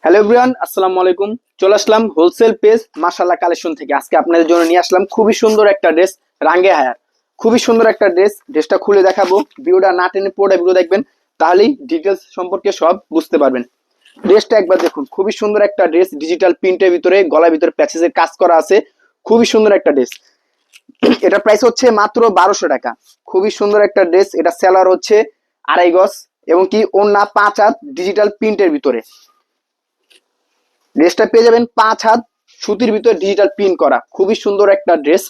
Hello everyone, আসসালামু আলাইকুম। চলে আসলাম হোলসেল পেজ মাশাআল্লাহ কালেকশন থেকে। আজকে আপনাদের জন্য নিয়ে আসলাম খুবই সুন্দর একটা ড্রেস, রাঙ্গে হায়ার। খুবই সুন্দর একটা ড্রেসটা খুলে দেখাবো। ভিডিওটা না টেনে পুরোটা ভিডিও দেখবেন, তাহলেই ডিটেলস সম্পর্কে সব বুঝতে পারবেন। ড্রেসটা একবার দেখুন, খুবই সুন্দর একটা ড্রেস, ডিজিটাল প্রিন্টের ভিতরে, গলার ভিতরে প্যাচেসের কাজ করা আছে। খুবই সুন্দর একটা ড্রেস। এটা প্রাইস হচ্ছে মাত্র 1200 টাকা। খুবই সুন্দর একটা ড্রেস। এটা সেলার হচ্ছে 2.5 গজ এবং কি ওড়না 5 হাত ডিজিটাল প্রিন্টের ভিতরে। ড্রেসটা পেয়ে যাবেন 5 হাত সুতির ভিতরে ডিজিটাল প্রিন্ট করা। খুবই সুন্দর একটা ড্রেস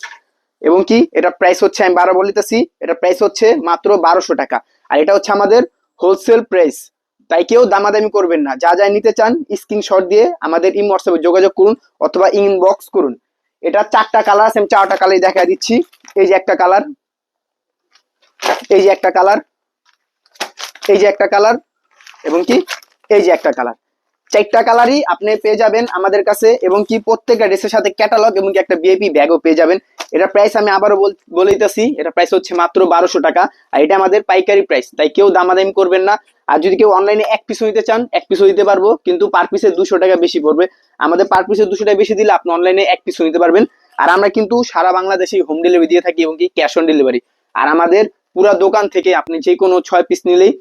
এবং কি এটা প্রাইস হচ্ছে, আমি বারবার বলিতেছি, এটা প্রাইস হচ্ছে মাত্র 1200 টাকা। আর এটা হচ্ছে আমাদের হোলসেল প্রাইস, তাই কেউ দামাদামি করবেন না। যা যা নিতে চান স্ক্রিনশট দিয়ে আমাদের ইমো হোয়াটসঅ্যাপে যোগাযোগ করুন অথবা ইনবক্স করুন। এটা 4টা কালার আছে, আমি 4টা কালারই দেখা দিচ্ছি। এই যে একটা কালার, এই যে একটা কালার, এই যে একটা কালার এবং কি এই যে একটা কালার। 4টা কালারই আপনি পেয়ে যাবেন আমাদের কাছে এবং কি প্রত্যেকটা ড্রেসের সাথে ক্যাটালগ এবং কি একটা ভিআইপি ব্যাগও পেয়ে যাবেন। এটা প্রাইস আমি আবারও বলেইতেছি, এটা প্রাইস হচ্ছে মাত্র 1200 টাকা। আর এটা আমাদের পাইকারি প্রাইস, তাই কেউ দামাদামি করবেন না। আর যদি কেউ অনলাইনে এক পিসও নিতে চান, এক পিসও দিতে পারবো, কিন্তু পার পিসে 200 টাকা বেশি পড়বে। আমাদের পার পিসে 200 টাকা বেশি দিলে আপনি অনলাইনে এক পিসও নিতে পারবেন। আর আমরা কিন্তু সারা বাংলাদেশে হোম ডেলিভারি দিয়ে থাকি এবং কি ক্যাশ অন ডেলিভারি। আর আমাদের পুরো দোকান থেকে আপনি যে কোনো 6 পিস নিলেই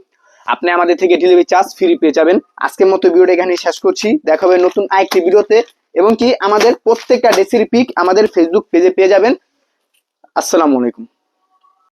আপনি আমাদের থেকে ডেলিভারি চার্জ ফ্রি পেয়ে যাবেন। আজকের মতো ভিডিওটা এখানে শেষ করছি। দেখা হবে নতুন আরেকটি ভিডিওতে এবং কি আমাদের প্রত্যেকটা ড্রেসের পিক আমাদের ফেসবুক পেজে পেয়ে যাবেন। আসসালামু আলাইকুম।